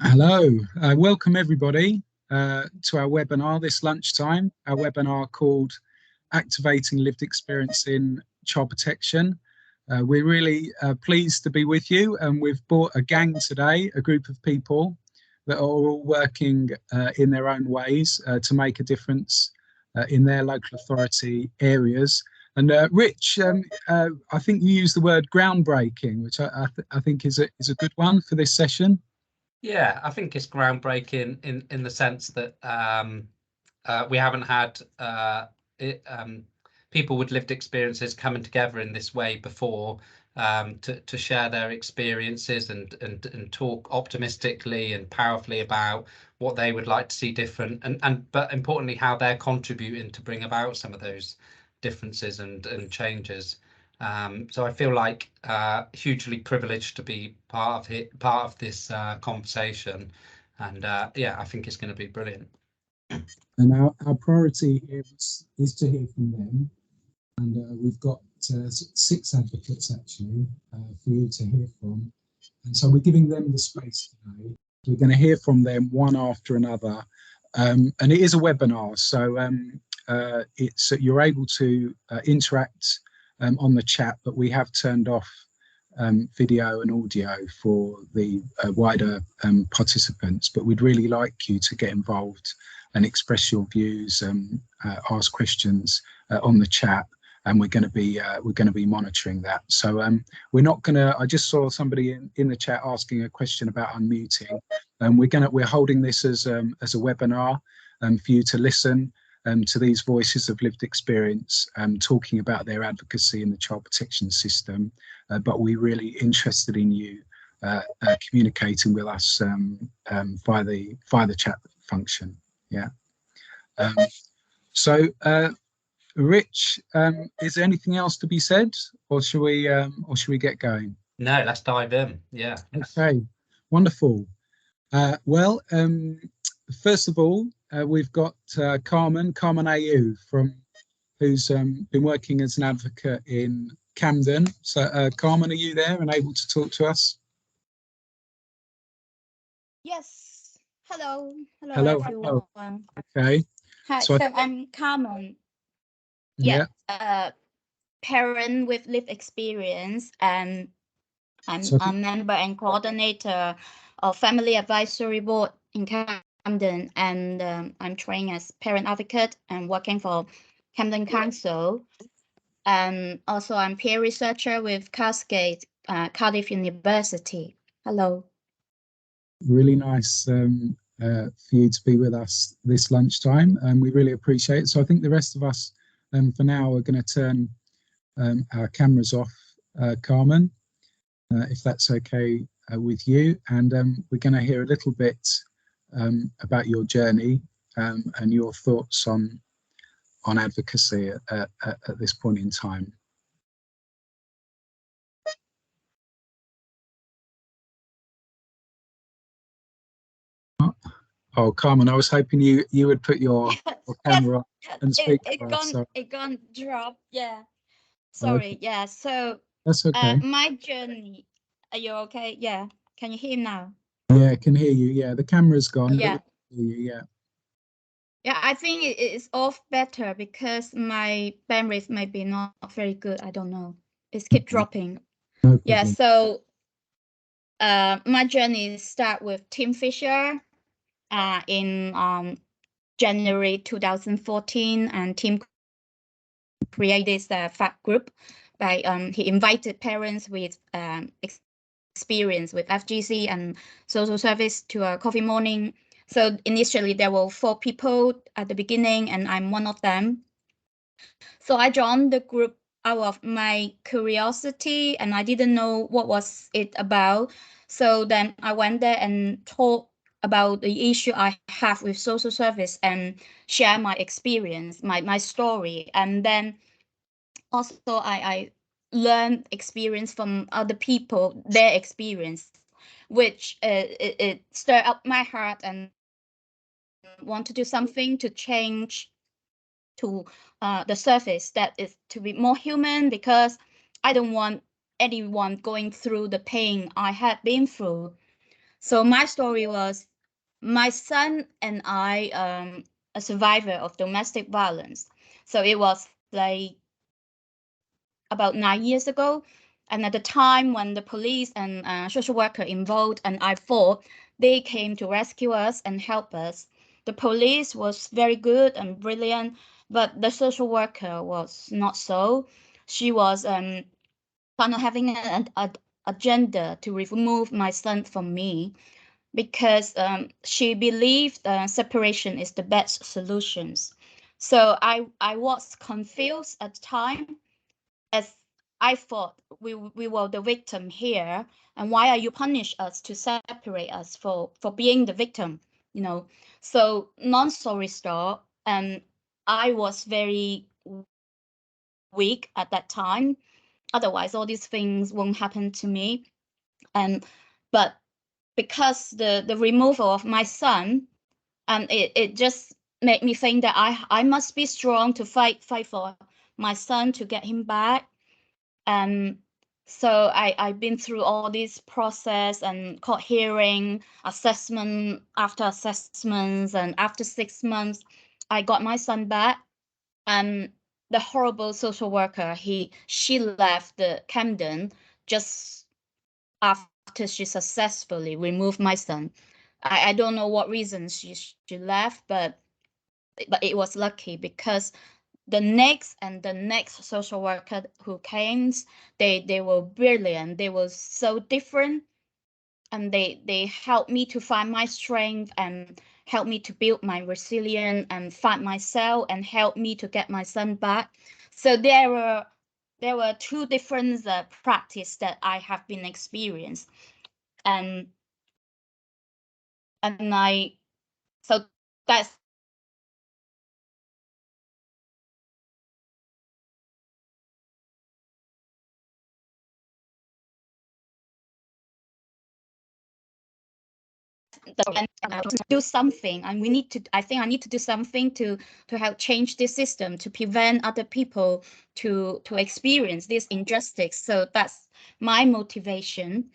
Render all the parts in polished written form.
Hello, welcome everybody to our webinar this lunchtime. Our webinar called Activating Lived Experience in Child Protection. We're really pleased to be with you, and we've brought a gang today, a group of people that are all working in their own ways to make a difference in their local authority areas. And Rich, I think you used the word groundbreaking, which I think is a good one for this session. Yeah, I think it's groundbreaking in the sense that we haven't had people with lived experiences coming together in this way before, to share their experiences and talk optimistically and powerfully about what they would like to see different, but importantly how they're contributing to bring about some of those differences and changes. So I feel like hugely privileged to be part of this conversation, and yeah, I think it's going to be brilliant. And our priority here is to hear from them, and we've got 6 advocates actually for you to hear from, and so we're giving them the space today. We're going to hear from them one after another, and it is a webinar, so it's you're able to interact on the chat, but we have turned off video and audio for the wider participants, but we'd really like you to get involved and express your views and ask questions on the chat, and we're going to be monitoring that. So we're not going to. I just saw somebody in the chat asking a question about unmuting, and we're holding this as a webinar for you to listen to these voices of lived experience, talking about their advocacy in the child protection system. But we're really interested in you communicating with us via the chat function. Yeah. So, Rich, is there anything else to be said, or should we get going? No, let's dive in. Yeah. Okay. Wonderful. Well, first of all, we've got Carmen AU who's been working as an advocate in Camden. So, Carmen, are you there and able to talk to us? Yes. Hello. Hello. Everyone. Okay. Hi. So I'm Carmen. Yeah. Parent with lived experience, and I'm a member and coordinator of Family Advisory Board in Camden, and I'm trained as parent advocate and working for Camden Council. And also I'm peer researcher with Cascade, Cardiff University. Hello. Really nice for you to be with us this lunchtime, and we really appreciate it. So I think the rest of us for now are going to turn our cameras off, Carmen, if that's okay with you, and we're going to hear a little bit about your journey and your thoughts on advocacy at this point in time. Oh, Carmen, I was hoping you would put your camera on and speak for us. It gone drop. Yeah. Sorry. Okay. Yeah. So that's okay. My journey. Are you okay? Yeah. Can you hear now? Yeah, I can hear you. Yeah, the camera's gone. Yeah. But we can hear you, yeah. Yeah, I think it is off better because my bandwidth might be not very good. I don't know. It's keep dropping. No problem. Yeah. So my journey start with Tim Fisher in January 2014, and Tim created a FAC group by he invited parents with experience with FGC and social service to a coffee morning. So initially there were 4 people at the beginning, and I'm one of them. So I joined the group out of my curiosity, and I didn't know what was it about. So then I went there and talked about the issue I have with social service and share my experience, my story. And then also I learned experience from other people, their experience, which it stirred up my heart and want to do something to change to the service that is to be more human, because I don't want anyone going through the pain I had been through. So my story was my son and I, a survivor of domestic violence. So it was like about 9 years ago. And at the time when the police and social worker involved and I fought, they came to rescue us and help us. The police was very good and brilliant, but the social worker was not so. She was kind of having an agenda to remove my son from me because she believed separation is the best solutions. So I was confused at the time, as I thought we were the victim here, and why are you punish us to separate us for being the victim, you know? So long story short, and I was very weak at that time. Otherwise, all these things won't happen to me. And but because the removal of my son, and it just made me think that I must be strong to fight for my son to get him back. And so I've been through all this process and court hearing, assessment after assessments, and after 6 months, I got my son back. And the horrible social worker, she left the Camden just after she successfully removed my son. I don't know what reason she left, but it was lucky because the next social worker who came, they were brilliant. They were so different, and they helped me to find my strength and helped me to build my resilience and find myself and help me to get my son back. So there were two different practice that I have been experienced, and I so that's and do something, and we need to, I think I need to do something to help change this system, to prevent other people to experience this injustice. So that's my motivation.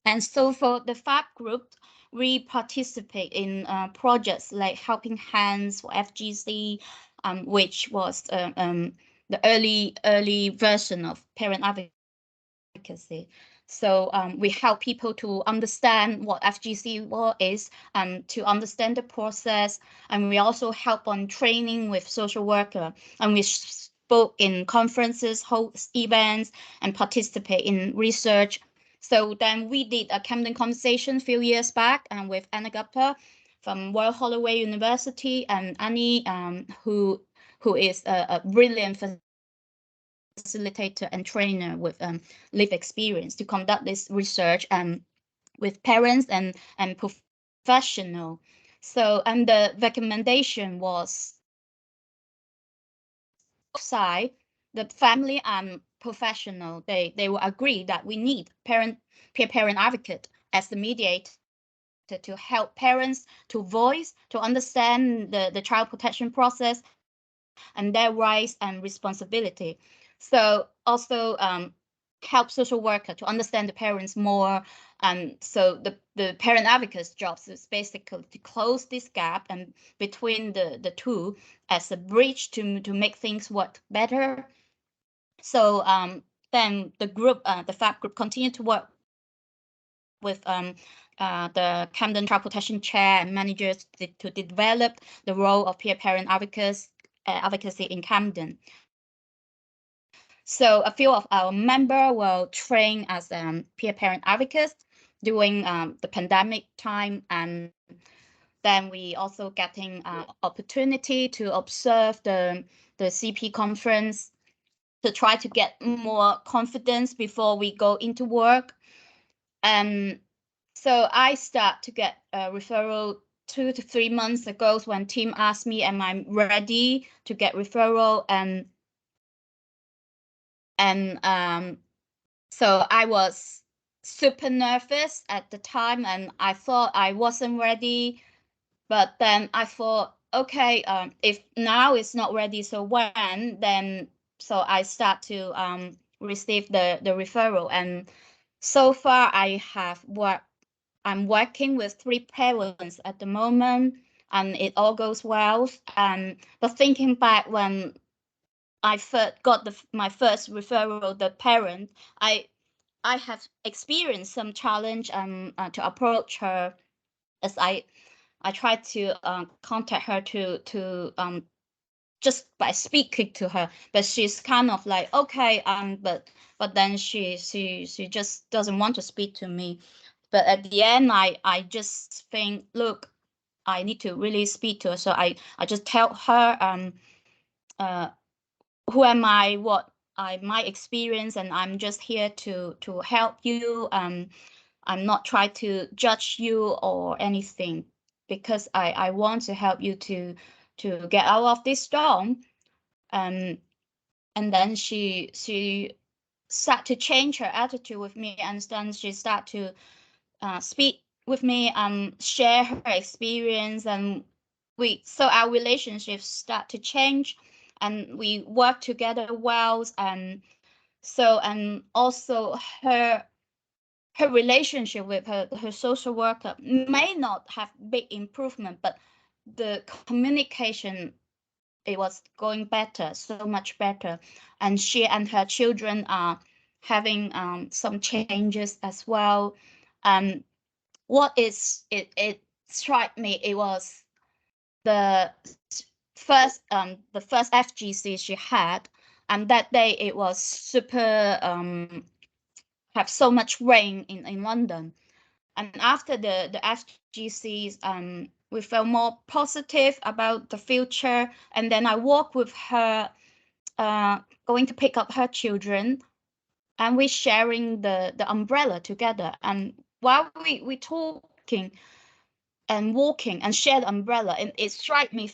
And so for the FAB group, we participate in projects like Helping Hands for FGC, which was the early version of parent advocacy. So we help people to understand what FGC is, to understand the process, and we also help on training with social worker, and we spoke in conferences, host events, and participate in research. So then we did a Camden conversation a few years back, with Anna Gupta from Royal Holloway University, and Annie, who is a brilliant facilitator and trainer with lived experience, to conduct this research with parents and professional. So, and the recommendation was side, the family and professional, they will agree that we need peer parent advocate as the mediator to help parents to voice, to understand the child protection process and their rights and responsibility. So also help social worker to understand the parents more. And so the parent advocate's job is basically to close this gap and between the two as a bridge to make things work better. So then the group, the FAB group, continued to work with the Camden Child Protection Chair and managers to develop the role of peer parent advocacy in Camden. So a few of our members were trained as peer parent advocates during the pandemic time, and then we also getting opportunity to observe the CP conference to try to get more confidence before we go into work. And so I start to get a referral 2 to 3 months ago when team asked me, am I ready to get referral? And so I was super nervous at the time, and I thought I wasn't ready. But then I thought, okay, if now it's not ready, so when? Then so I start to receive the referral, and so far I have worked I'm working with 3 parents at the moment, and it all goes well. But thinking back when I first got my first referral, the parent, I have experienced some challenge to approach her, as I tried to contact her to just by speaking to her, but she's kind of like, okay, but then she just doesn't want to speak to me. But at the end, I just think, look, I need to really speak to her. So I just tell her who am I, what my experience, and I'm just here to help you. I'm not trying to judge you or anything, because I want to help you to get out of this storm. And then she start to change her attitude with me, and then she start to speak with me, share her experience, and so our relationships start to change, and we work together well. And also her relationship with her social worker may not have big improvement, but the communication, it was going better, so much better. And she and her children are having some changes as well. What it struck me, it was the first FGC she had, and that day it was super have so much rain in London. And after the FGCs, we felt more positive about the future. And then I walked with her, going to pick up her children, and we sharing the umbrella together. And while we talking and walking and share the umbrella, and it struck me,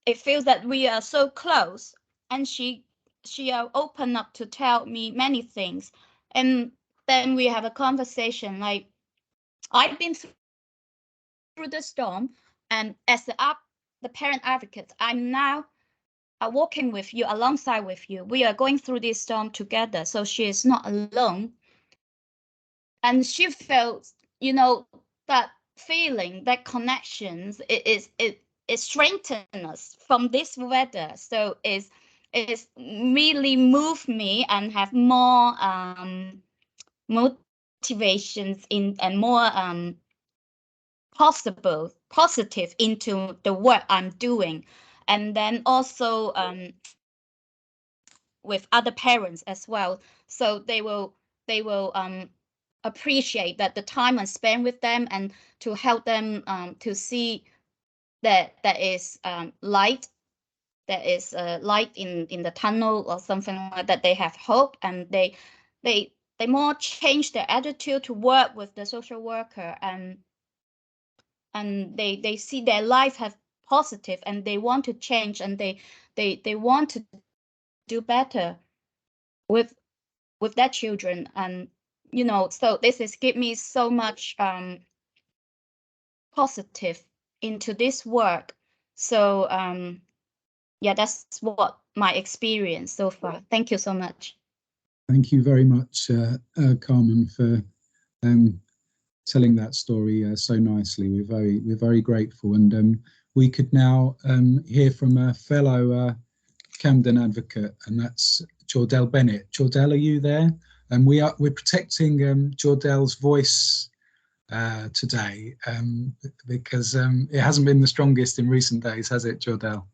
it feels that we are so close. And she opened up to tell me many things. And then we have a conversation like, I've been through the storm, and as the parent advocate, I'm now walking with you, alongside with you. We are going through this storm together, so she is not alone. And she felt, that feeling, that connections, it strengthens us from this weather. So it's really moved me and have more motivations in, and more positive into the work I'm doing. And then also with other parents as well, so they will appreciate that the time I spend with them, and to help them to see that there is light, there is light in the tunnel or something like that. They have hope, and they more change their attitude to work with the social worker, and they see their life have positive, and they want to change, and they want to do better with their children. And so this is give me so much positive into this work. So yeah, that's what my experience so far. Thank you so much. Thank you very much, Carmen, for telling that story so nicely. We're very grateful, and we could now hear from a fellow Camden advocate, and that's Jordell Bennett. Jordell, are you there? And we're protecting Jordell's voice today, because it hasn't been the strongest in recent days, has it, Jordell?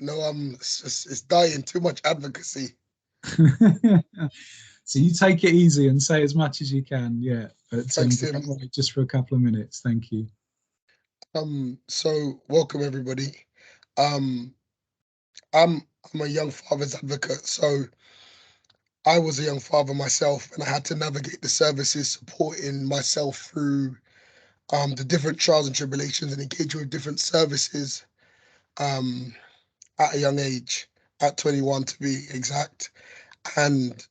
No, it's dying. Too much advocacy. So you take it easy and say as much as you can, yeah. But Thanks, just for a couple of minutes, thank you. So welcome everybody. I'm a young father's advocate, so I was a young father myself, and I had to navigate the services supporting myself through the different trials and tribulations, and engaging with different services at a young age, at 21 to be exact. And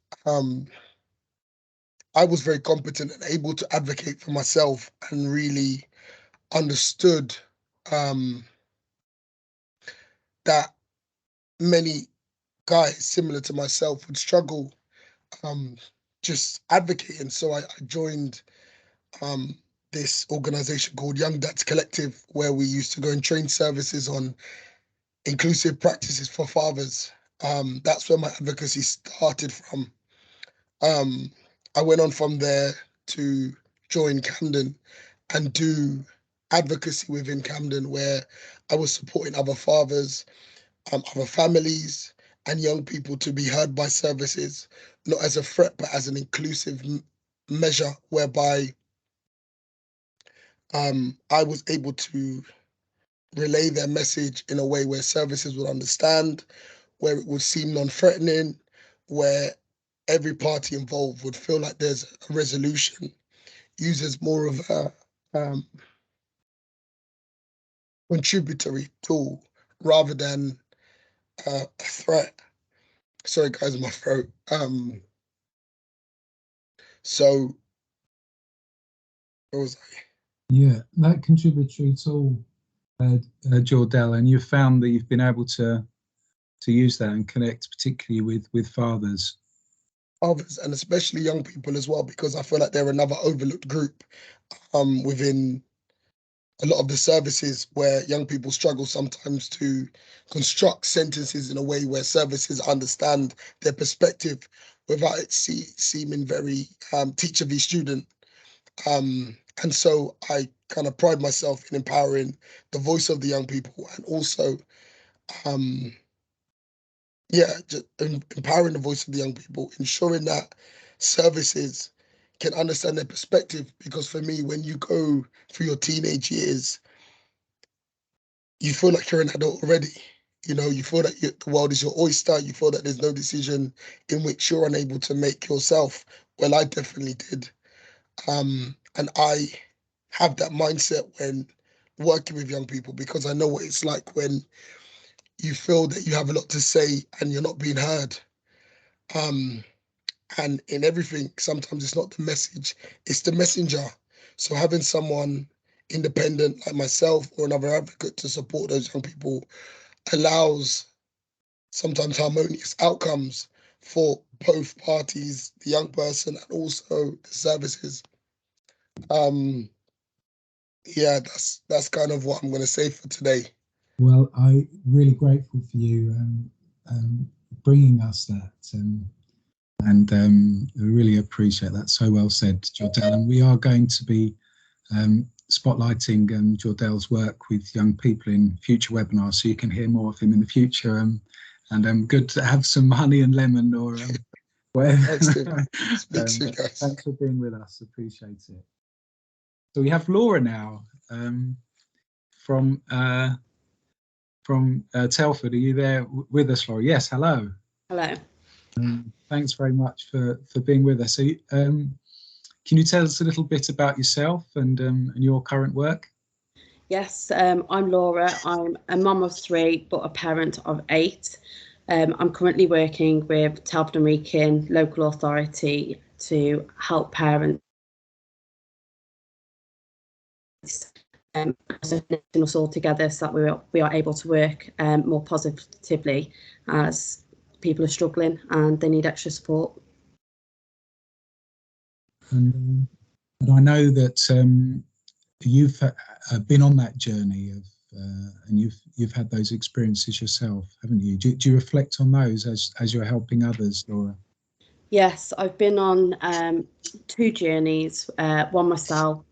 I was very competent and able to advocate for myself, and really understood that many guys similar to myself would struggle just advocating. So I joined this organization called Young Dads Collective, where we used to go and train services on inclusive practices for fathers. That's where my advocacy started from. I went on from there to join Camden and do advocacy within Camden, where I was supporting other fathers, other families, and young people to be heard by services, not as a threat, but as an inclusive measure, whereby I was able to relay their message in a way where services would understand, where it would seem non-threatening, where every party involved would feel like there's a resolution, uses more of a contributory tool rather than a threat. Sorry, guys, my throat. So, what was I? Yeah, that contributory tool, Jordell, and you've found that you've been able to use that and connect particularly with fathers. Fathers, and especially young people as well, because I feel like they're another overlooked group within a lot of the services, where young people struggle sometimes to construct sentences in a way where services understand their perspective without it seeming very teacher v student. And so I kind of pride myself in empowering the voice of the young people, and also just empowering the voice of the young people, ensuring that services can understand their perspective. Because for me, when you go through your teenage years, you feel like you're an adult already. You know, you feel that the world is your oyster. You feel that there's no decision in which you're unable to make yourself. Well, I definitely did. And I have that mindset when working with young people, because I know what it's like when you feel that you have a lot to say and you're not being heard. And in everything, sometimes it's not the message, it's the messenger. So having someone independent like myself or another advocate to support those young people allows sometimes harmonious outcomes for both parties, the young person and also the services. Yeah, that's kind of what I'm going to say for today. Well, I'm really grateful for you bringing us that, and I really appreciate that. So well said, Jordell. And we are going to be spotlighting Jordell's work with young people in future webinars, so you can hear more of him in the future. And good to have some honey and lemon or whatever. Thanks, guys. Thanks for being with us. Appreciate it. So we have Laura now from Telford. Are you there with us, Laura? Yes. Hello. Hello. Thanks very much for being with us. So, can you tell us a little bit about yourself and your current work? Yes, I'm Laura. I'm a mum of 3, but a parent of 8. I'm currently working with Telford and Wrekin local authority to help parents connecting us all together so that we are able to work more positively as people are struggling and they need extra support. And I know that you've been on that journey of, and you've had those experiences yourself, haven't you? Do you reflect on those as you're helping others, Laura? Yes, I've been on 2 journeys, one myself.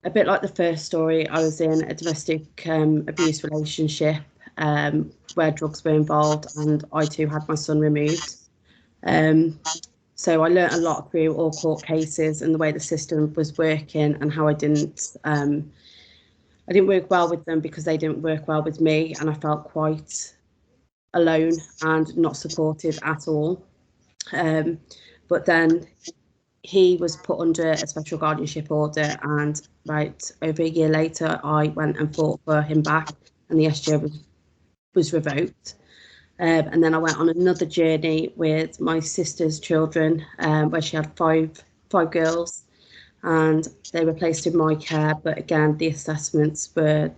A bit like the first story, I was in a domestic abuse relationship where drugs were involved, and I too had my son removed. So I learnt a lot through all court cases and the way the system was working, and how I didn't work well with them because they didn't work well with me, and I felt quite alone and not supported at all. But then he was put under a special guardianship order, and right over a year later I went and fought for him back, and the SGO was revoked. And then I went on another journey with my sister's children, where she had five girls, and they were placed in my care. But again, the assessments were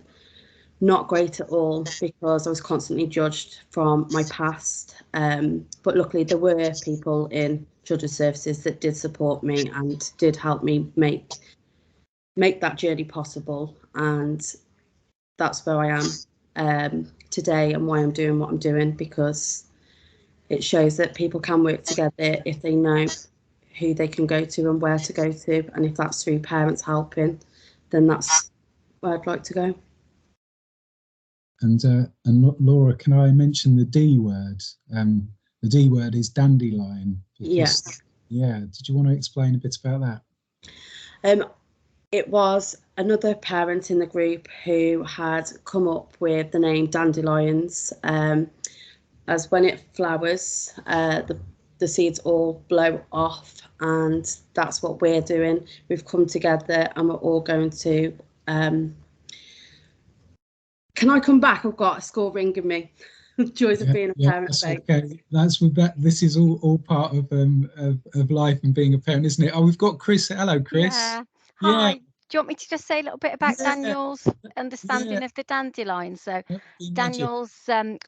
not great at all because I was constantly judged from my past. But luckily there were people in children's services that did support me and did help me make that journey possible. And that's where I am today, and why I'm doing what I'm doing, because it shows that people can work together if they know who they can go to and where to go to. And if that's through parents helping, then that's where I'd like to go. And Laura, can I mention the D word? The D word is dandelion. Yes. Yeah. Did you want to explain a bit about that? It was another parent in the group who had come up with the name dandelions, as when it flowers, the seeds all blow off, and that's what we're doing. We've come together and we're all going to. Can I come back? I've got a school ringing me. Joys of being a parent. That's okay. That's with that. This is all part of life and being a parent, isn't it? Oh, we've got Chris. Hello, Chris. Yeah. Yeah. Hi. Do you want me to just say a little bit about Daniel's understanding of the dandelions? So Daniel's,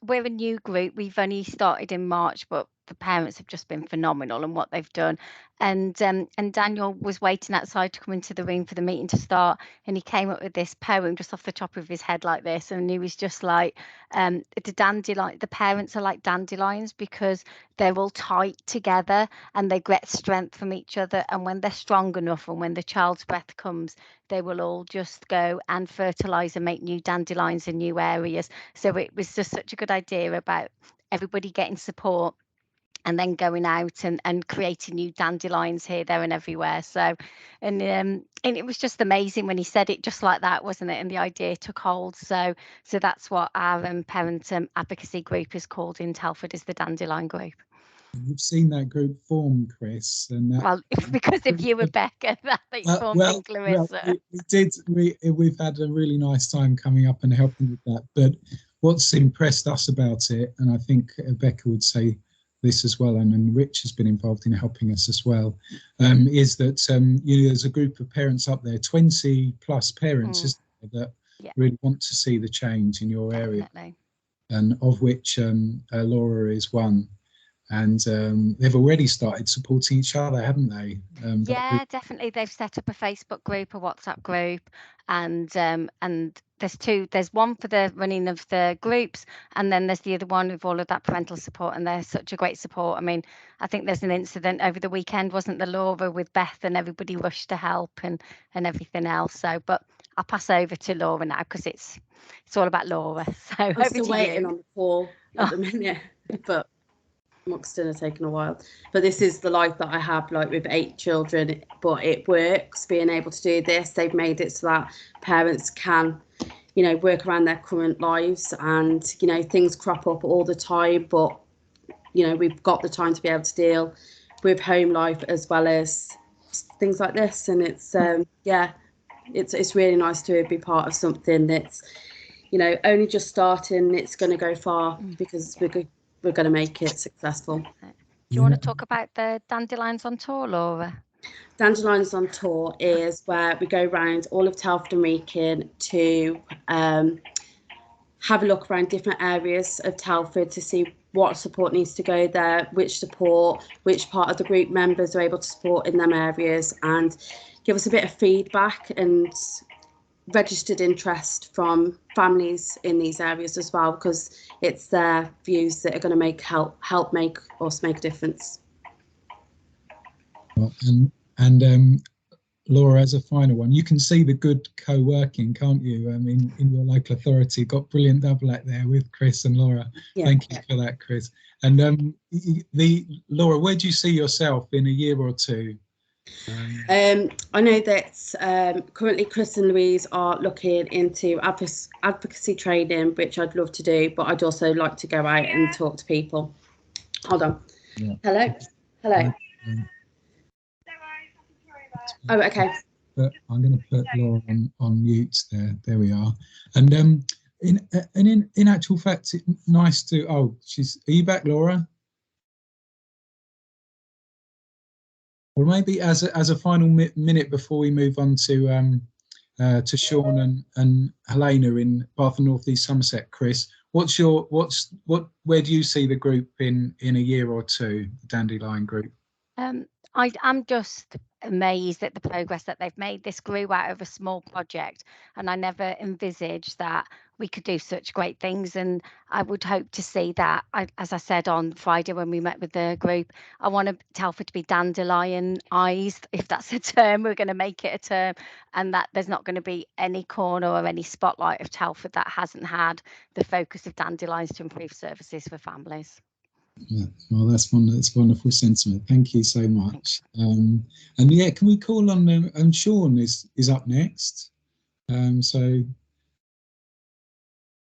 we're a new group. We've only started in March, but the parents have just been phenomenal in what they've done. And Daniel was waiting outside to come into the room for the meeting to start, and he came up with this poem just off the top of his head like this, and he was just like, the parents are like dandelions because they're all tight together and they get strength from each other, and when they're strong enough and when the child's breath comes, they will all just go and fertilize and make new dandelions in new areas. So it was just such a good idea about everybody getting support and then going out and creating new dandelions here, there and everywhere. So, and it was just amazing when he said it just like that, wasn't it? And the idea took hold. So that's what our parent advocacy group is called in Telford, is the Dandelion Group. You've seen that group form, Chris, and that, well, because of you, Rebecca, that they formed in Clarissa. We've had a really nice time coming up and helping with that. But what's impressed us about it, and I think Rebecca would say this as well, and Rich has been involved in helping us as well, is that there's a group of parents up there, 20 plus parents, isn't there, that really want to see the change in your area. Definitely. And of which Laura is one. And they've already started supporting each other, haven't they? Yeah, definitely. They've set up a Facebook group, a WhatsApp group, and there's two. There's one for the running of the groups, and then there's the other one with all of that parental support, and they're such a great support. I mean, I think there's an incident over the weekend, wasn't there, Laura, with Beth, and everybody rushed to help and everything else. So, but I'll pass over to Laura now because it's all about Laura. So I'm still waiting on the call at the minute, but Muxton are taking a while. But this is the life that I have, like with 8 children, but it works being able to do this. They've made it so that parents can, work around their current lives, and things crop up all the time, but we've got the time to be able to deal with home life as well as things like this. And it's it's really nice to be part of something that's only just starting. It's going to go far because we're going to make it successful. Do you want to talk about the Dandelions on Tour, Laura? Dandelions on Tour is where we go around all of Telford and Wrekin to have a look around different areas of Telford to see what support needs to go there, which part of the group members are able to support in them areas, and give us a bit of feedback and registered interest from families in these areas as well, because it's their views that are going to help make us make a difference. And Laura, as a final one, you can see the good co-working, can't you? I mean, in your local authority, got brilliant double act there with Chris and Laura. Yeah. Thank you for that, Chris. And Laura, where do you see yourself in a year or two? I know that currently Chris and Louise are looking into advocacy training, which I'd love to do, but I'd also like to go out and talk to people. Hold on. Yeah. Hello. Oh, okay. But I'm going to put Laura on mute there. There we are. And in actual fact, it's nice to. Oh, are you back, Laura? Well, maybe as a final minute before we move on to Sean and Helena in Bath and North East Somerset, Chris, where do you see the group in a year or two, the Dandelion Group? I'm just amazed at the progress that they've made. This grew out of a small project, and I never envisaged that we could do such great things. And I would hope to see that, as I said on Friday when we met with the group, I want Telford to be dandelion-ized, if that's a term. We're going to make it a term, and that there's not going to be any corner or any spotlight of Telford that hasn't had the focus of dandelions to improve services for families. Yeah, well, that's wonderful sentiment. Thank you so much. And yeah, can we call on them? And Sean is up next. So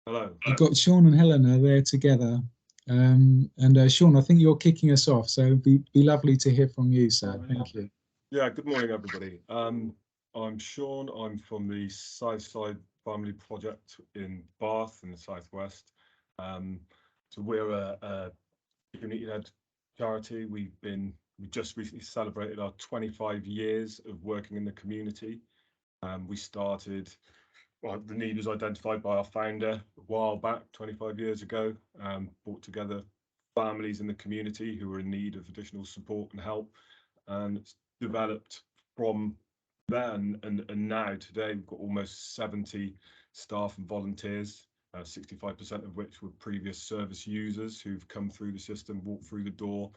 hello. We've got Sean and Helena there together. And Sean, I think you're kicking us off, so it'd be lovely to hear from you, sir. Thank you. Yeah, good morning, everybody. I'm Sean. I'm from the Southside Family Project in Bath in the southwest. So we're a community-led charity. We just recently celebrated our 25 years of working in the community. We started, well, the need was identified by our founder a while back, 25 years ago, brought together families in the community who were in need of additional support and help, and it's developed from then and now today we've got almost 70 staff and volunteers, 65% of which were previous service users who've come through the system, walked through the door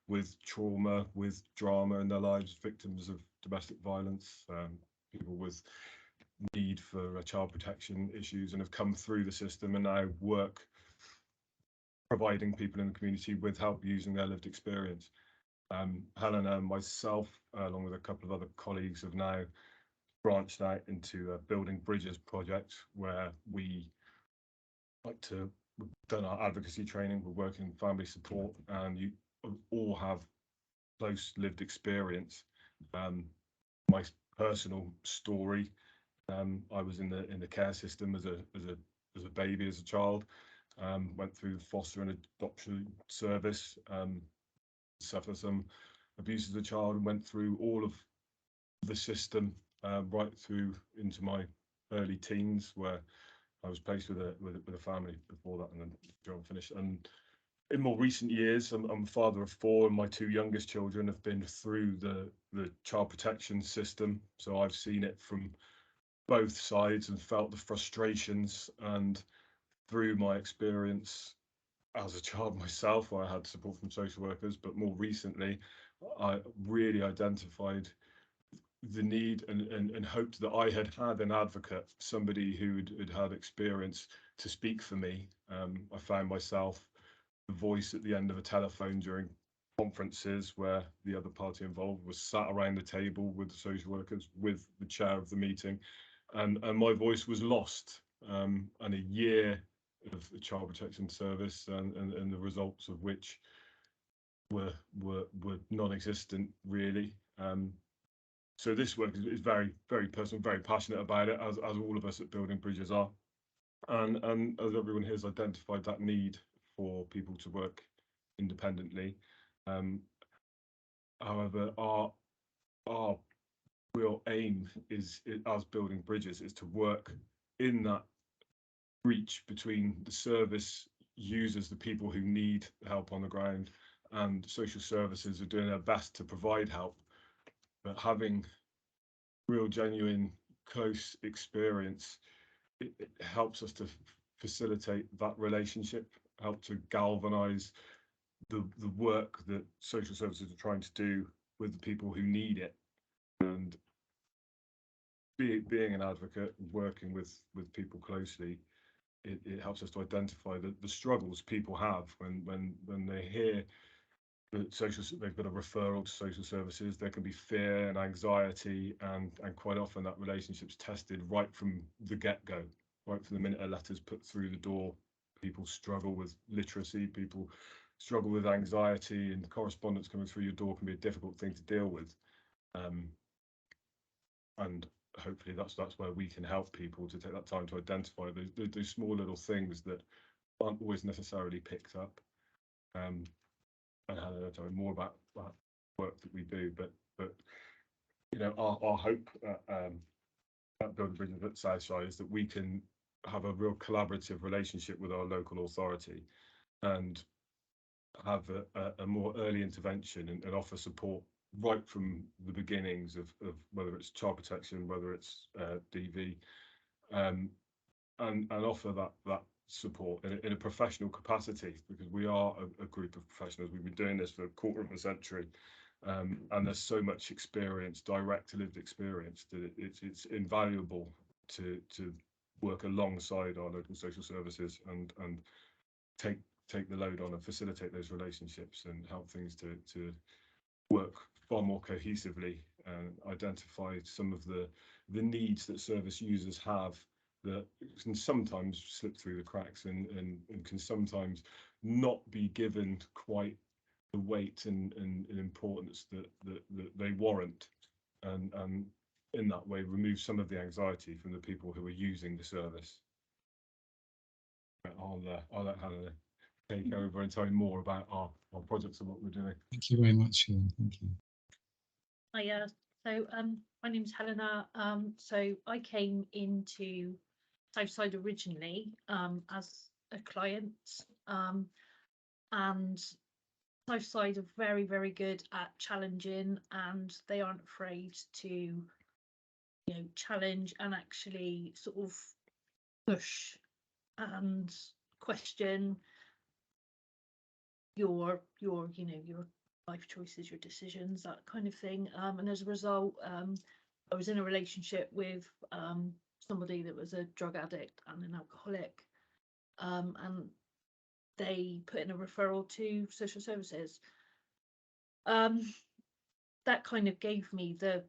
with trauma, with drama in their lives, victims of domestic violence, people with need for child protection issues, and have come through the system and now work providing people in the community with help using their lived experience. Helena and myself, along with a couple of other colleagues, have now branched out into a Building Bridges project where we've done our advocacy training, we're working in family support, and you all have close lived experience. My personal story, I was in the care system as a baby, as a child, went through foster and adoption service, suffered some abuse as a child, and went through all of the system right through into my early teens, where I was placed with a family before that, and then the job finished. And in more recent years, I'm a father of 4, and my 2 youngest children have been through the child protection system, so I've seen it from both sides and felt the frustrations. And through my experience as a child myself, where I had support from social workers, but more recently I really identified the need and hoped that I had an advocate, somebody who had experience to speak for me. I found myself the voice at the end of a telephone during conferences where the other party involved was sat around the table with the social workers, with the chair of the meeting, and my voice was lost. And a year of the child protection service and the results of which were non-existent, really. So this work is very, very personal, very passionate about it, as all of us at Building Bridges are, and as everyone here has identified that need for people to work independently. However, our real aim is, as Building Bridges, is to work in that breach between the service users, the people who need help on the ground, and social services are doing their best to provide help, but having real, genuine, close experience, it helps us to facilitate that relationship, help to galvanize the work that social services are trying to do with the people who need it. And being an advocate, working with people closely, it helps us to identify the struggles people have when they hear that they've got a referral to social services. There can be fear and anxiety, and quite often that relationship's tested right from the get-go, right from the minute a letter's put through the door. People struggle with literacy, people struggle with anxiety, and the correspondence coming through your door can be a difficult thing to deal with. And hopefully that's where we can help people to take that time to identify those small little things that aren't always necessarily picked up. And Hannah, tell me more about that work that we do, but you know, our hope at Building Bridges at Southside is that we can have a real collaborative relationship with our local authority, and have a more early intervention and offer support right from the beginnings of whether it's child protection, whether it's DV, and offer that support in a professional capacity, because we are a group of professionals. We've been doing this for a quarter of a century, and there's so much experience, direct lived experience, that it's invaluable to work alongside our local social services and take the load on and facilitate those relationships and help things to work far more cohesively, and identify some of the needs that service users have that can sometimes slip through the cracks and can sometimes not be given quite the weight and importance that they warrant, and in that way remove some of the anxiety from the people who are using the service. I'll let Hannah take over and tell you more about our projects and what we're doing. Thank you very much, Sean. Thank you. Hiya. So my name's Helena. So I came into Southside originally as a client, and Southside are very, very good at challenging, and they aren't afraid to, challenge and actually sort of push and question your life choices, your decisions, that kind of thing. And as a result, I was in a relationship with somebody that was a drug addict and an alcoholic, and they put in a referral to social services. That kind of gave me the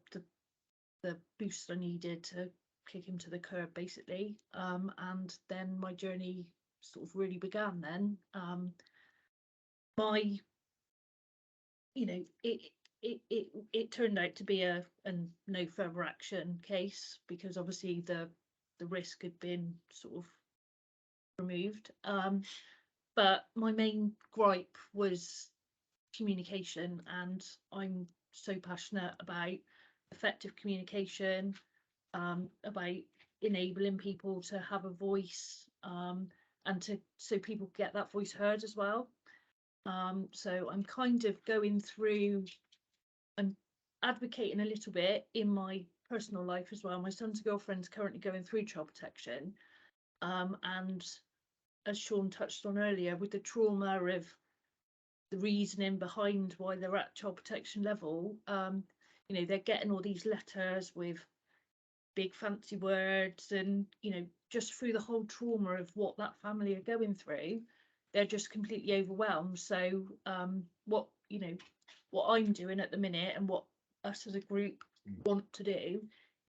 boost I needed to kick him to the curb, basically. And then my journey sort of really began then. It turned out to be a no further action case, because obviously the risk had been sort of removed. But my main gripe was communication, and I'm so passionate about effective communication, about enabling people to have a voice, and so people get that voice heard as well. So I'm kind of going through and advocating a little bit in my personal life as well. My son's girlfriend's currently going through child protection, and as Sean touched on earlier, with the trauma of the reasoning behind why they're at child protection level, they're getting all these letters with big fancy words, and just through the whole trauma of what that family are going through, they're just completely overwhelmed. So what I'm doing at the minute, and what us as a group want to do,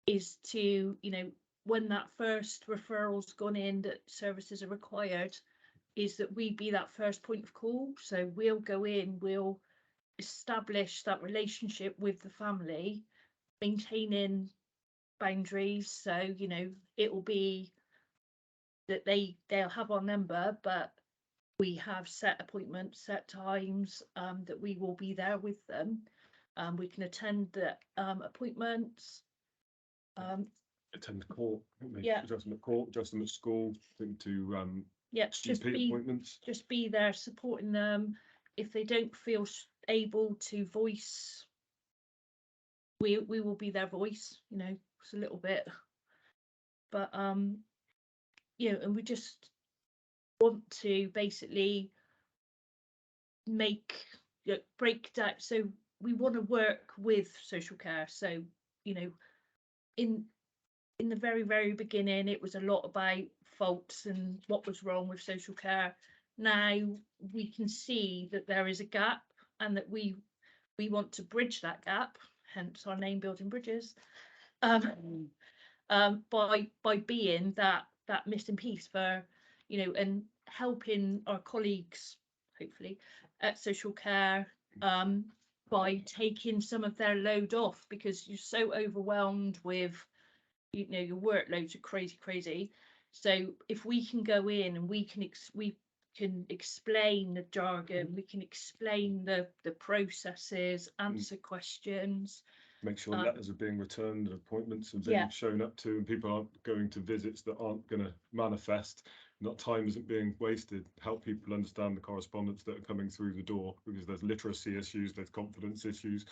is to, when that first referral's gone in that services are required, is that we be that first point of call. So we'll go in, we'll establish that relationship with the family, maintaining boundaries. So it will be that they'll have our number, but we have set appointments, set times, that we will be there with them. We can attend the appointments. Attend the court, Yeah. adjustment court, adjustment school, to GP appointments. Just be there supporting them. If they don't feel able to voice, we will be their voice. It's a little bit, but and we just want to basically break down. So we want to work with social care. So in the very, very beginning, it was a lot about faults and what was wrong with social care. Now we can see that there is a gap, and that we want to bridge that gap, hence our name, Building Bridges, by being that missing piece for, and helping our colleagues, hopefully, at social care, by taking some of their load off, because you're so overwhelmed with, your workloads are crazy. So if we can go in and we can explain the jargon, we can explain the processes, answer questions, make sure letters are being returned, appointments are being shown up to, and people aren't going to visits that aren't going to manifest. not time isn't being wasted. Help people understand the correspondence that are coming through the door, because there's literacy issues, there's confidence issues.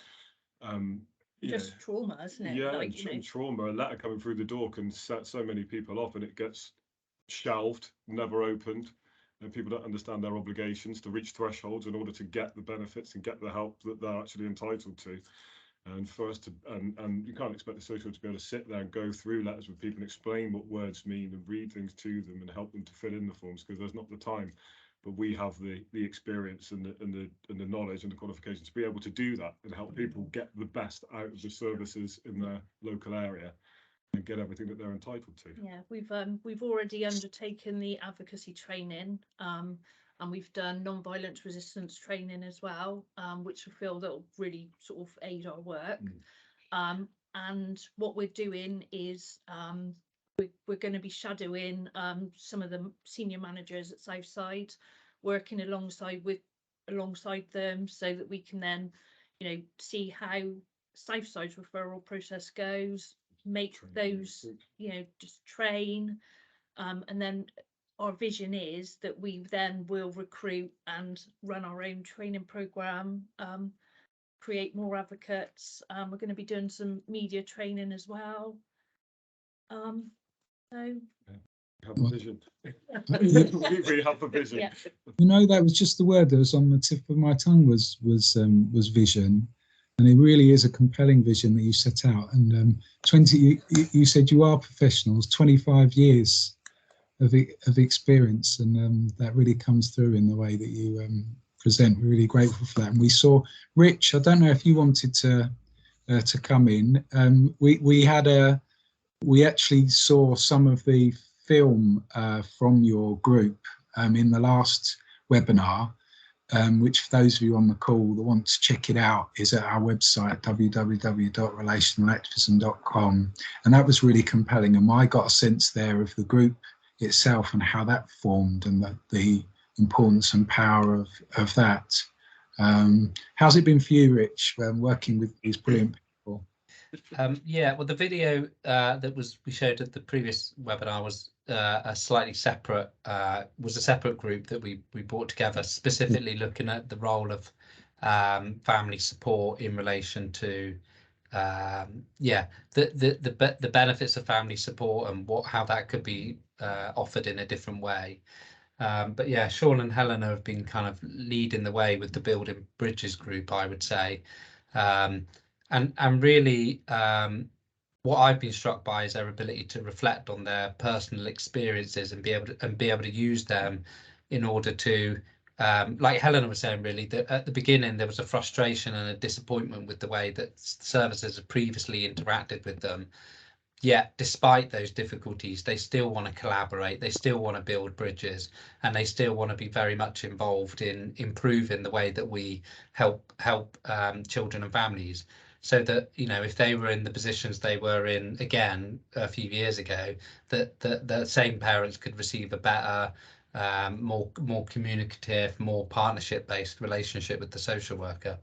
Just trauma, isn't it? Yeah, like, trauma. A letter coming through the door can set so many people off, and it gets shelved, never opened, and people don't understand their obligations to reach thresholds in order to get the benefits and get the help that they're actually entitled to. And for us to, and you can't expect the social to be able to sit there and go through letters with people and explain what words mean and read things to them and help them to fill in the forms, because there's not the time. But we have the experience and the knowledge and the qualifications to be able to do that and help people get the best out of the services in their local area and get everything that they're entitled to. Yeah, we've already undertaken the advocacy training, and we've done non-violence resistance training as well, which I feel that will really sort of aid our work. And what we're doing is we're going to be shadowing some of the senior managers at Southside, working alongside them, so that we can then, see how Southside's referral process goes, make those, just train, and then our vision is that we then will recruit and run our own training program, create more advocates. We're going to be doing some media training as well. So have a vision. We have a vision. Yeah. That was just the word that was on the tip of my tongue, was vision. And it really is a compelling vision that you set out. And 20, you said you are professionals, 25 years of experience, and that really comes through in the way that you present. We're really grateful for that. And we saw Rich. I don't know if you wanted to come in. We actually saw some of the film from your group in the last webinar, which for those of you on the call that want to check it out is at our website, www.relationalactivism.com. And that was really compelling. And I got a sense there of the group itself and how that formed, and the importance and power of that. How's it been for you, Rich, working with these brilliant people? Yeah, well, the video that we showed at the previous webinar was a separate group that we brought together, specifically looking at the role of family support in relation to the benefits of family support and how that could be offered in a different way. But yeah, Sean and Helena have been kind of leading the way with the Building Bridges group, I would say. And really, what I've been struck by is their ability to reflect on their personal experiences and be able to use them in order to, like Helena was saying, really, that at the beginning there was a frustration and a disappointment with the way that services have previously interacted with them. Yet, despite those difficulties, they still want to collaborate, they still want to build bridges, and they still want to be very much involved in improving the way that we help children and families. So that, if they were in the positions they were in again a few years ago, that the same parents could receive a better, more communicative, more partnership-based relationship with the social worker.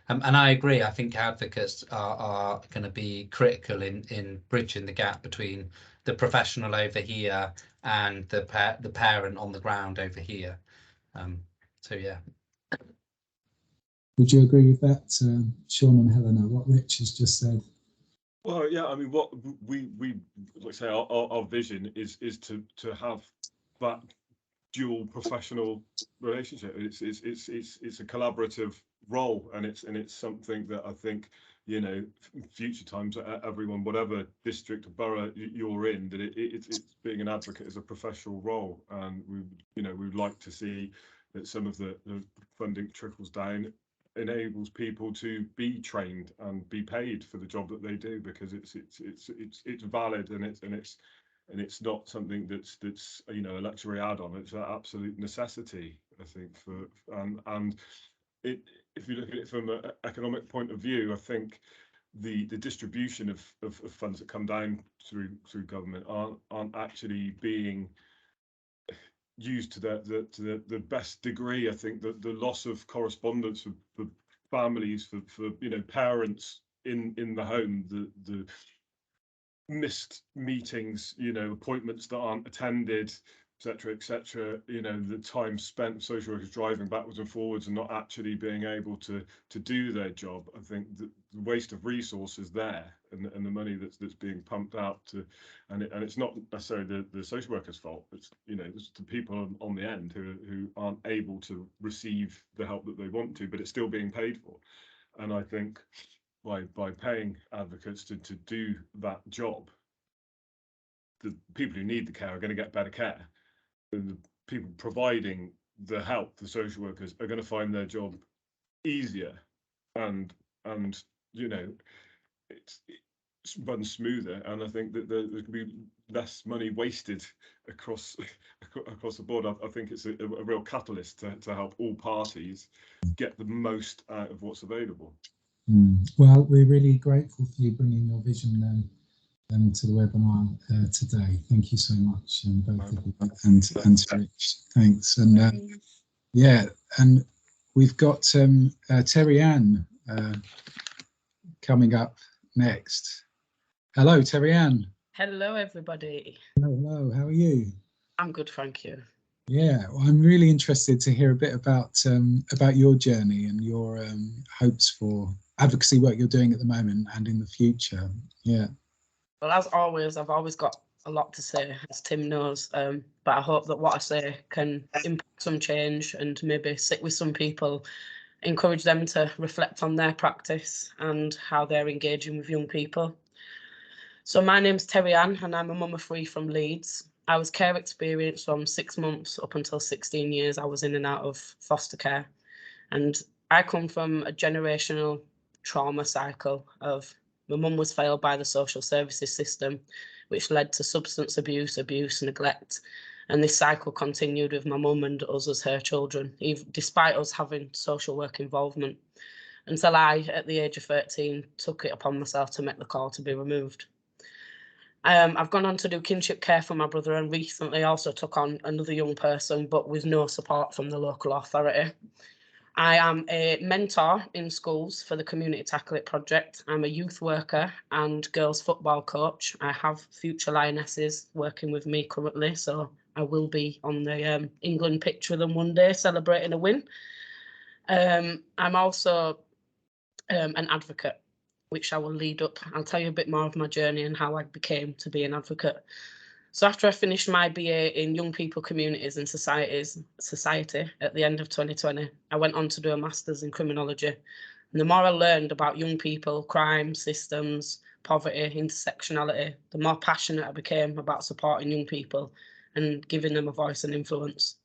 And I agree. I think advocates are going to be critical in bridging the gap between the professional over here and the parent on the ground over here. So yeah. Would you agree with that, Sean and Helena, what Rich has just said? Well, yeah, I mean, what we like say, our vision is to have that dual professional relationship. It's a collaborative role, and it's something that I think, future times, everyone, whatever district or borough you're in, that it's being an advocate is a professional role, and we'd like to see that some of the funding trickles down, enables people to be trained and be paid for the job that they do, because it's valid, and it's not something that's a luxury add-on. It's an absolute necessity, I think, and if you look at it from an economic point of view, I think the distribution of funds that come down through government aren't actually being used to the best degree. I think that the loss of correspondence for families, for parents in the home, the missed meetings, appointments that aren't attended, etc. You know, the time spent social workers driving backwards and forwards and not actually being able to do their job. I think the waste of resources there, and the money that's being pumped out to, and it's not necessarily the social workers' fault. It's, you know, it's the people on the end who aren't able to receive the help that they want to, but it's still being paid for. And I think by paying advocates to do that job, the people who need the care are going to get better care. The people providing the help, the social workers, are going to find their job easier, and you know, it's runs smoother. And I think that there can be less money wasted across the board. I think it's a real catalyst to help all parties get the most out of what's available. Well, we're really grateful for you bringing your vision to the webinar today. Thank you so much, and both of you, and to Rich. Thanks. And yeah, and we've got Terry Ann coming up next. Hello, Terry Ann. Hello, everybody. Hello. How are you? I'm good, thank you. Yeah, well, I'm really interested to hear a bit about your journey and your hopes for advocacy work you're doing at the moment and in the future. Yeah. Well, as always, I've always got a lot to say, as Tim knows, but I hope that what I say can impact some change and maybe sit with some people, encourage them to reflect on their practice and how they're engaging with young people. So my name's Terry Ann, and I'm a mum of 3 from Leeds. I was care experienced from 6 months up until 16 years. I was in and out of foster care, and I come from a generational trauma cycle of my mum was failed by the social services system, which led to substance abuse, neglect. And this cycle continued with my mum and us as her children, even despite us having social work involvement, until I, at the age of 13, took it upon myself to make the call to be removed. I've gone on to do kinship care for my brother, and recently also took on another young person, but with no support from the local authority. I am a mentor in schools for the Community Tackle It project. I'm a youth worker and girls football coach. I have future lionesses working with me currently, so I will be on the England pitch with them one day celebrating a win. I'm also an advocate, which I will lead up. I'll tell you a bit more of my journey and how I became to be an advocate. So after I finished my BA in Young People, Communities and Society at the end of 2020, I went on to do a Masters in Criminology. And the more I learned about young people, crime, systems, poverty, intersectionality, the more passionate I became about supporting young people and giving them a voice and influence.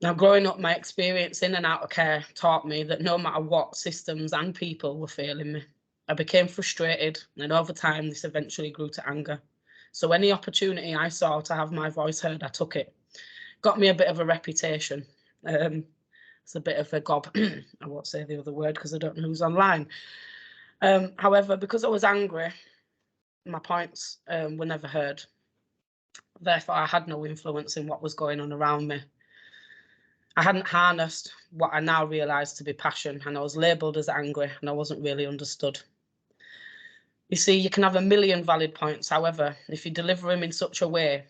Now, growing up, my experience in and out of care taught me that no matter what, systems and people were failing me. I became frustrated, and over time, this eventually grew to anger. So any opportunity I saw to have my voice heard, I took it. Got me a bit of a reputation. It's a bit of a gob. I won't say the other word because I don't know who's online. However, because I was angry, my points were never heard. Therefore, I had no influence in what was going on around me. I hadn't harnessed what I now realise to be passion, and I was labelled as angry, and I wasn't really understood. You see, you can have a million valid points. However, if you deliver them in such a way,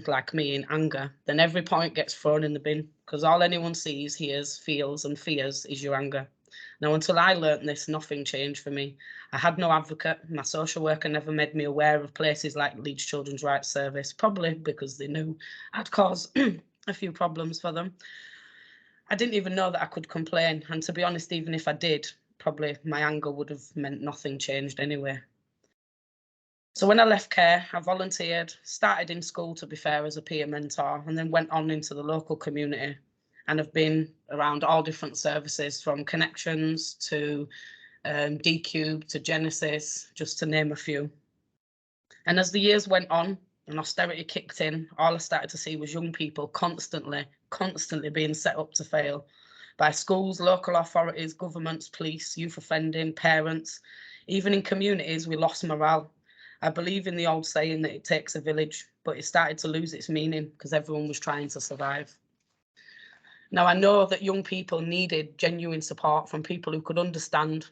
like me, in anger, then every point gets thrown in the bin, because all anyone sees, hears, feels and fears is your anger. Now, until I learnt this, nothing changed for me. I had no advocate. My social worker never made me aware of places like Leeds Children's Rights Service, probably because they knew I'd cause a few problems for them. I didn't even know that I could complain, and to be honest, even if I did, probably my anger would have meant nothing changed anyway. So when I left care, I volunteered, started in school, to be fair, as a peer mentor, and then went on into the local community, and have been around all different services, from Connections to D-Cube to Genesis, just to name a few. And as the years went on and austerity kicked in, all I started to see was young people constantly being set up to fail by schools, local authorities, governments, police, youth offending, parents. Even in communities, we lost morale. I believe in the old saying that it takes a village, but it started to lose its meaning because everyone was trying to survive. Now, I know that young people needed genuine support from people who could understand,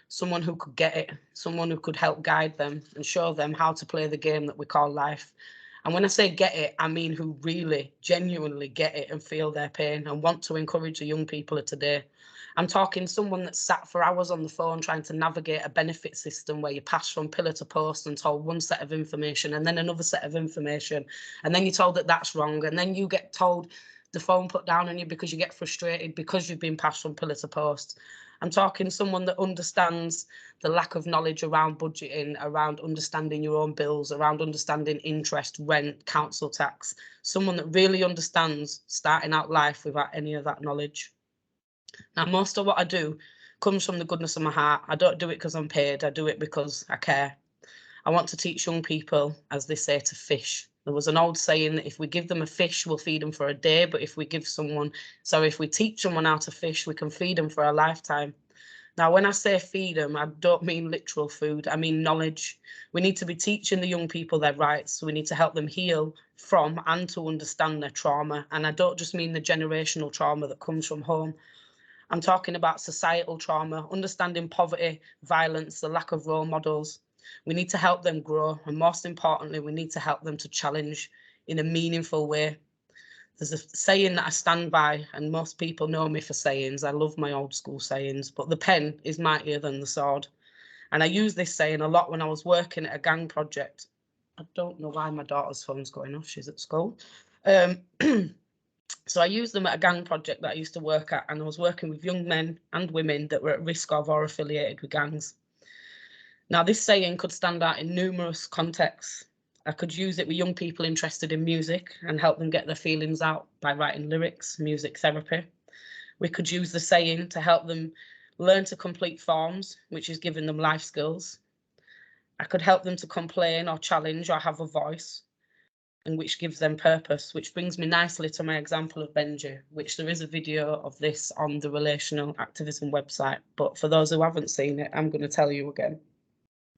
someone who could get it, someone who could help guide them and show them how to play the game that we call life. And when I say get it, I mean who really genuinely get it and feel their pain and want to encourage the young people of today. I'm talking someone that sat for hours on the phone trying to navigate a benefit system where you pass from pillar to post and told one set of information and then another set of information, and then you're told that that's wrong, and then you get told the phone put down on you because you get frustrated because you've been passed from pillar to post. I'm talking someone that understands the lack of knowledge around budgeting, around understanding your own bills, around understanding interest, rent, council tax, someone that really understands starting out life without any of that knowledge. Now, most of what I do comes from the goodness of my heart. I don't do it because I'm paid. I do it because I care. I want to teach young people, as they say, to fish. There was an old saying that if we give them a fish, we'll feed them for a day. But if we teach someone how to fish, we can feed them for a lifetime. Now, when I say feed them, I don't mean literal food. I mean knowledge. We need to be teaching the young people their rights. We need to help them heal from and to understand their trauma. And I don't just mean the generational trauma that comes from home. I'm talking about societal trauma, understanding poverty, violence, the lack of role models. We need to help them grow, and most importantly, we need to help them to challenge in a meaningful way. There's a saying that I stand by, and most people know me for sayings. I love my old school sayings, but the pen is mightier than the sword. And I use this saying a lot when I was working at a gang project. I don't know why my daughter's phone's going off, she's at school. So I used them at a gang project that I used to work at, and I was working with young men and women that were at risk of or affiliated with gangs. Now, this saying could stand out in numerous contexts. I could use it with young people interested in music and help them get their feelings out by writing lyrics, music therapy. We could use the saying to help them learn to complete forms, which is giving them life skills. I could help them to complain or challenge or have a voice, and which gives them purpose, which brings me nicely to my example of Benji, which there is a video of this on the Relational Activism website. But for those who haven't seen it, I'm going to tell you again.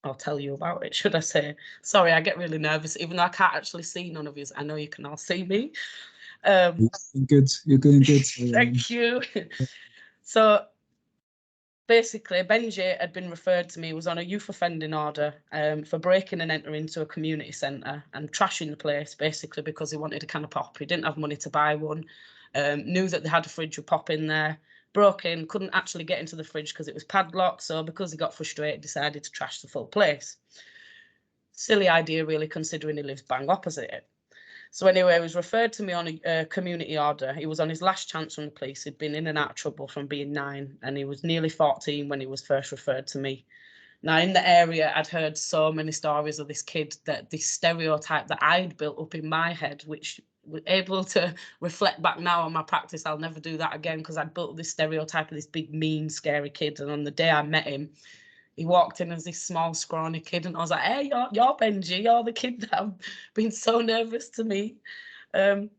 I'll tell you about it, should I say. Sorry, I get really nervous, even though I can't actually see none of you. I know you can all see me. You're doing good. Thank you. So basically, Benji had been referred to me, was on a youth offending order for breaking and entering into a community centre and trashing the place, basically because he wanted a can of pop. He didn't have money to buy one, knew that they had a fridge with pop in there, broke in, couldn't actually get into the fridge because it was padlocked. So because he got frustrated, decided to trash the full place. Silly idea, really, considering he lives bang opposite it. So anyway, he was referred to me on a community order. He was on his last chance from the police. He'd been in and out of trouble from being 9, and he was nearly 14 when he was first referred to me. Now, in the area, I'd heard so many stories of this kid, that this stereotype that I'd built up in my head, which was able to reflect back now on my practice. I'll never do that again, because I'd built this stereotype of this big, mean, scary kid. And on the day I met him, he walked in as this small, scrawny kid, and I was like, hey, you're Benji, you're the kid that I've been so nervous to meet.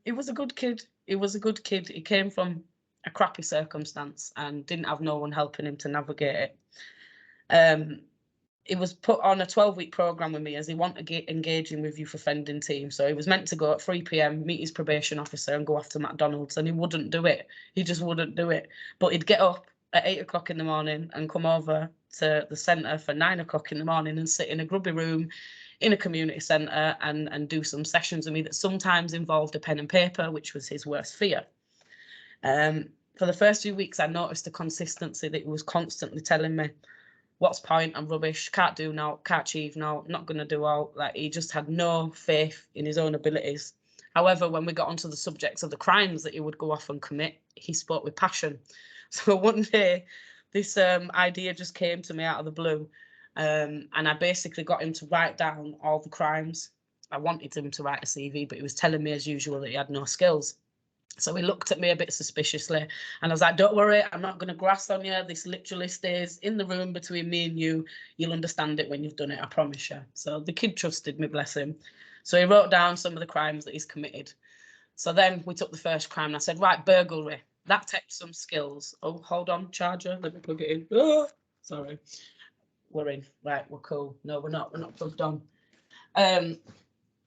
He was a good kid. He was a good kid. He came from a crappy circumstance and didn't have no one helping him to navigate it. He was put on a 12-week programme with me as he wanted engaging with youth offending team. So he was meant to go at 3 p.m, meet his probation officer and go off to McDonald's, and he wouldn't do it. He just wouldn't do it. But he'd get up at 8 o'clock in the morning and come over to the centre for 9 o'clock in the morning and sit in a grubby room in a community centre and do some sessions with me that sometimes involved a pen and paper, which was his worst fear. For the first few weeks, I noticed the consistency that he was constantly telling me, what's point, I'm rubbish, can't do now, can't achieve now, not going to do all. Like, he just had no faith in his own abilities. However, when we got onto the subjects of the crimes that he would go off and commit, he spoke with passion. So one day, this idea just came to me out of the blue, and I basically got him to write down all the crimes. I wanted him to write a CV, but he was telling me as usual that he had no skills. So he looked at me a bit suspiciously, and I was like, don't worry, I'm not going to grass on you. This literally stays in the room between me and you. You'll understand it when you've done it, I promise you. So the kid trusted me, bless him. So he wrote down some of the crimes that he's committed. So then we took the first crime and I said, right, burglary. That takes some skills. Oh, hold on, charger. Let me plug it in. Oh, sorry. We're in. Right, we're cool. No, we're not. We're not plugged on.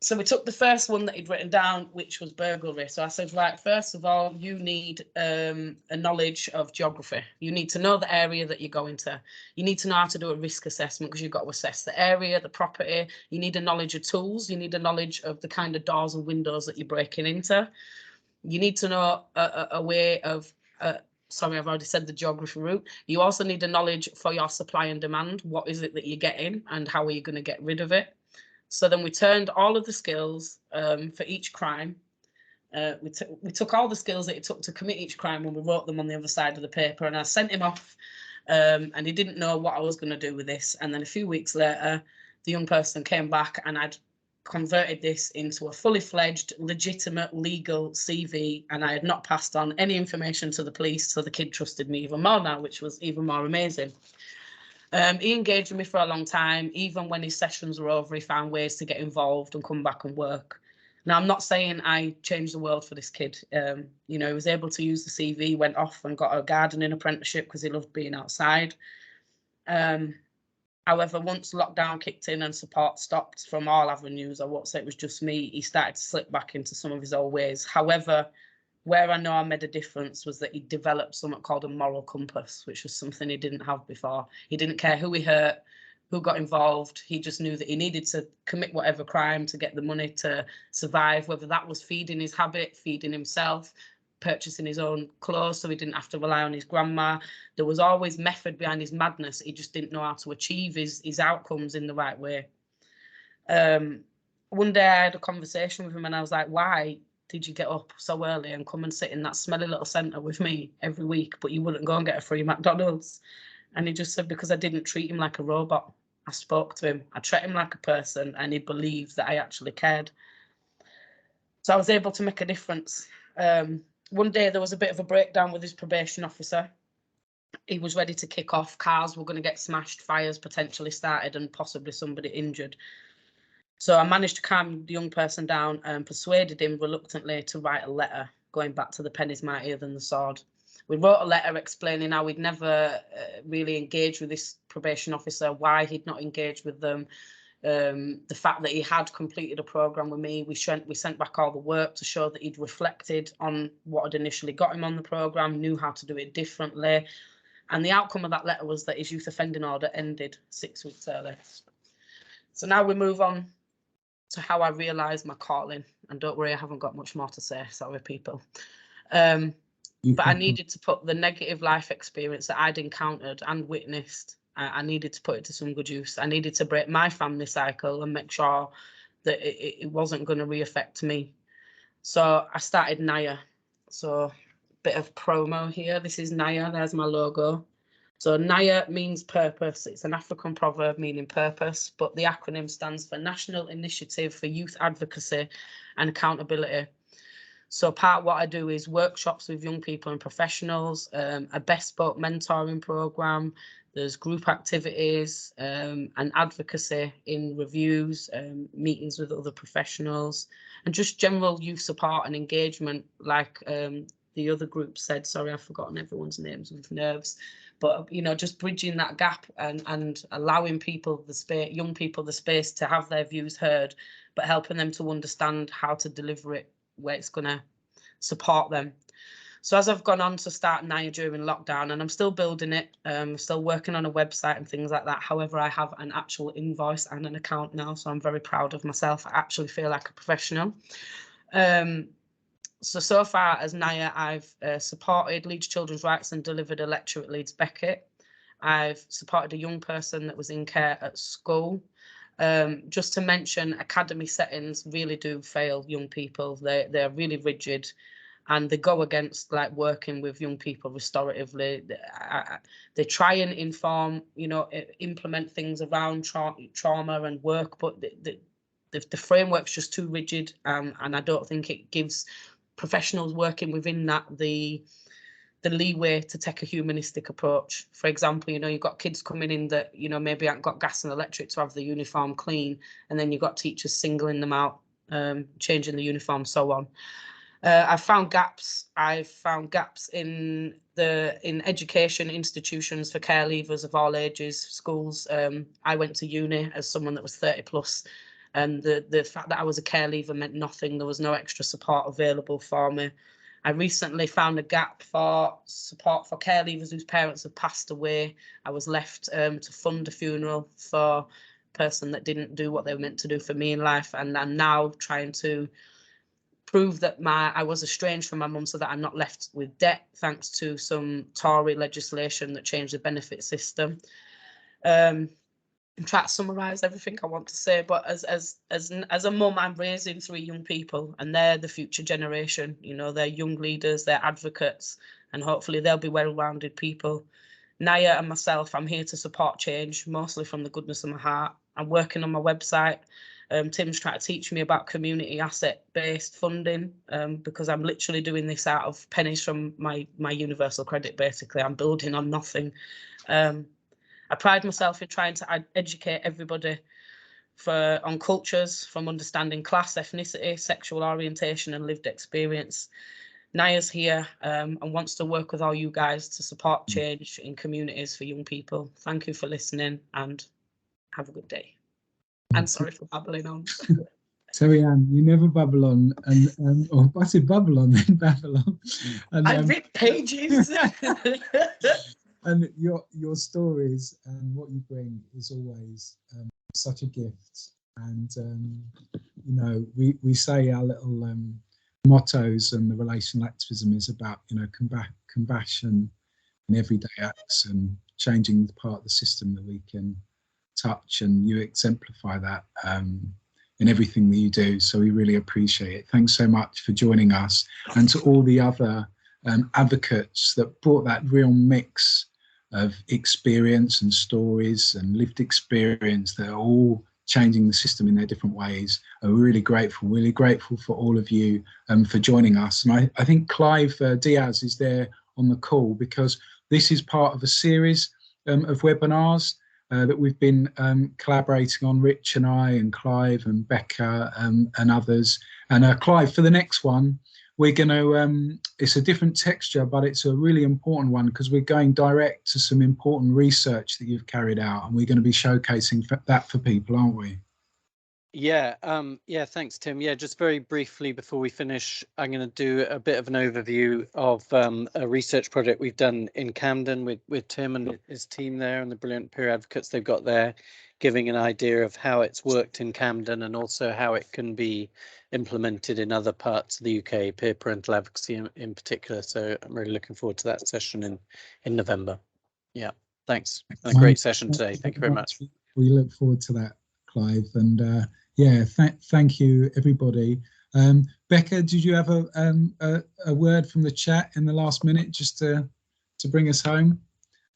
So we took the first one that he'd written down, which was burglary. So I said, right, first of all, you need a knowledge of geography. You need to know the area that you're going to. You need to know how to do a risk assessment, because you've got to assess the area, the property. You need a knowledge of tools. You need a knowledge of the kind of doors and windows that you're breaking into. You need to know a way of, sorry, I've already said the geography route. You also need a knowledge for your supply and demand. What is it that you're getting and how are you going to get rid of it? So then we turned all of the skills for each crime. We took all the skills that it took to commit each crime and we wrote them on the other side of the paper, and I sent him off and he didn't know what I was going to do with this. And then a few weeks later, the young person came back and I'd converted this into a fully fledged, legitimate, legal CV, and I had not passed on any information to the police, so the kid trusted me even more now, which was even more amazing. He engaged with me for a long time. Even when his sessions were over, he found ways to get involved and come back and work. Now, I'm not saying I changed the world for this kid. You know, he was able to use the CV, went off and got a gardening apprenticeship because he loved being outside. However, once lockdown kicked in and support stopped from all avenues, I won't say it was just me, he started to slip back into some of his old ways. However, where I know I made a difference was that he developed something called a moral compass, which was something he didn't have before. He didn't care who he hurt, who got involved. He just knew that he needed to commit whatever crime to get the money to survive, whether that was feeding his habit, feeding himself, purchasing his own clothes so he didn't have to rely on his grandma. There was always method behind his madness. He just didn't know how to achieve his outcomes in the right way. One day I had a conversation with him and I was like, why did you get up so early and come and sit in that smelly little centre with me every week, but you wouldn't go and get a free McDonald's? And he just said, because I didn't treat him like a robot. I spoke to him, I treated him like a person, and he believed that I actually cared. So I was able to make a difference. One day there was a bit of a breakdown with his probation officer. He was ready to kick off. Cars were going to get smashed, fires potentially started, and possibly somebody injured. So I managed to calm the young person down and persuaded him reluctantly to write a letter, going back to the penny's mightier than the sword. We wrote a letter explaining how we'd never really engaged with this probation officer, why he'd not engaged with them, the fact that he had completed a programme with me. We sent back all the work to show that he'd reflected on what had initially got him on the programme, knew how to do it differently. And the outcome of that letter was that his youth offending order ended 6 weeks early. So now we move on to how I realised my calling. And don't worry, I haven't got much more to say. Sorry, people. But I needed to put the negative life experience that I'd encountered and witnessed, I needed to put it to some good use. I needed to break my family cycle and make sure that it wasn't going to re-affect me. So I started Naya. So bit of promo here. This is Naya. There's my logo. So Naya means purpose. It's an African proverb meaning purpose, but the acronym stands for National Initiative for Youth Advocacy and Accountability. So part of what I do is workshops with young people and professionals, a bespoke mentoring program, there's group activities and advocacy in reviews, meetings with other professionals, and just general youth support and engagement, like the other group said. Sorry, I've forgotten everyone's names with nerves. But, you know, just bridging that gap and allowing people the space, young people the space to have their views heard, but helping them to understand how to deliver it where it's going to support them. So as I've gone on to start Naya during lockdown, and I'm still building it, still working on a website and things like that. However, I have an actual invoice and an account now, so I'm very proud of myself. I actually feel like a professional. So far as Naya, I've supported Leeds Children's Rights and delivered a lecture at Leeds Beckett. I've supported a young person that was in care at school. Just to mention, academy settings really do fail young people. They're really rigid, and they go against like working with young people restoratively. They try and inform, you know, implement things around trauma and work, but the framework's just too rigid, and I don't think it gives professionals working within that the leeway to take a humanistic approach. For example, you know, you've got kids coming in that, you know, maybe haven't got gas and electric to have the uniform clean, and then you've got teachers singling them out, changing the uniform, so on. I've found gaps. I've found gaps in education institutions for care leavers of all ages, schools. I went to uni as someone that was 30 plus, and the fact that I was a care leaver meant nothing. There was no extra support available for me. I recently found a gap for support for care leavers whose parents have passed away. I was left to fund a funeral for a person that didn't do what they were meant to do for me in life, and I'm now trying to prove that I was estranged from my mum so that I'm not left with debt, thanks to some Tory legislation that changed the benefit system. I'm trying to summarise everything I want to say, but as a mum, I'm raising 3 young people, and they're the future generation. You know, they're young leaders, they're advocates, and hopefully they'll be well-rounded people. Naya and myself, I'm here to support change, mostly from the goodness of my heart. I'm working on my website. Tim's trying to teach me about community asset-based funding, because I'm literally doing this out of pennies from my universal credit, basically. I'm building on nothing. I pride myself in trying to educate everybody on cultures, from understanding class, ethnicity, sexual orientation and lived experience. Naya's here and wants to work with all you guys to support change in communities for young people. Thank you for listening and have a good day. I'm sorry for babbling on. Terry Ann, you never babble on, and or I said bubble on, then babble on. And, I rip pages. And your stories and what you bring is always such a gift. And you know, we say our little mottos, and the relational activism is about, you know, compassion and everyday acts and changing the part of the system that we can touch, and you exemplify that in everything that you do. So we really appreciate it. Thanks so much for joining us, and to all the other advocates that brought that real mix of experience and stories and lived experience that are all changing the system in their different ways. We're really grateful for all of you for joining us. And I think Clive Diaz is there on the call, because this is part of a series of webinars that we've been collaborating on, Rich and I and Clive and Becca and others. And Clive, for the next one, we're going to, it's a different texture, but it's a really important one, because we're going direct to some important research that you've carried out, and we're going to be showcasing that for people, aren't we? Yeah, yeah, thanks, Tim. Yeah, just very briefly before we finish, I'm going to do a bit of an overview of a research project we've done in Camden with Tim and his team there, and the brilliant peer advocates they've got there, giving an idea of how it's worked in Camden and also how it can be implemented in other parts of the UK, peer parental advocacy in particular. So I'm really looking forward to that session in November. Yeah, thanks. A great session today. Thank you very much. We look forward to that, Clive. And yeah, thank you, everybody. Becca, did you have a word from the chat in the last minute, just to bring us home?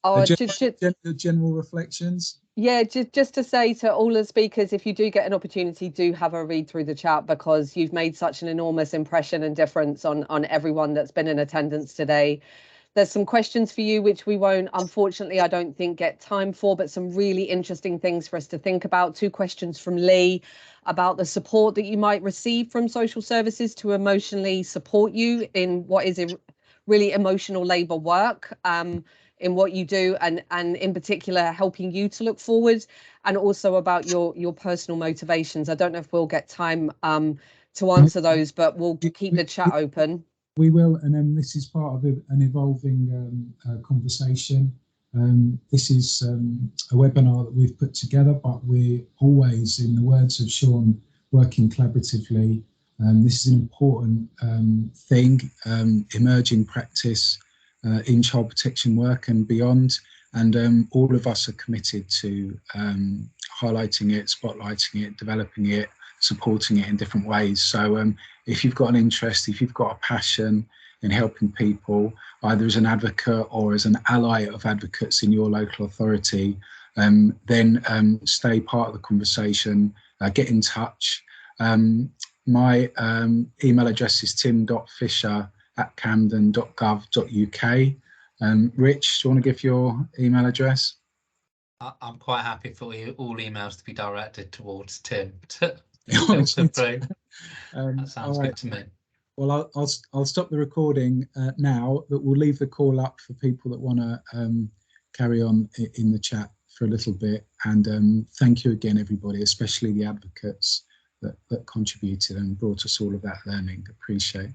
Oh, general reflections. Yeah, just to say to all the speakers, if you do get an opportunity, do have a read through the chat, because you've made such an enormous impression and difference on everyone that's been in attendance today. There's some questions for you, which we won't, unfortunately, I don't think, get time for, but some really interesting things for us to think about. 2 questions from Lee about the support that you might receive from social services to emotionally support you in what is a really emotional labour work. In what you do, and in particular helping you to look forward, and also about your personal motivations. I don't know if we'll get time to answer those, but we'll keep the chat open. We will, and then this is part of an evolving conversation. This is a webinar that we've put together, but we're always, in the words of Sean, working collaboratively. This is an important thing, emerging practice in child protection work and beyond, and all of us are committed to highlighting it, spotlighting it, developing it, supporting it in different ways. So if you've got an interest, if you've got a passion in helping people, either as an advocate or as an ally of advocates in your local authority, then stay part of the conversation, get in touch. My email address is tim.fisher@camden.gov.uk. Rich, do you want to give your email address? I'm quite happy for all emails to be directed towards Tim. That sounds good to me. Well, I'll stop the recording now, but we'll leave the call up for people that want to carry on in the chat for a little bit. And thank you again, everybody, especially the advocates that contributed and brought us all of that learning. Appreciate.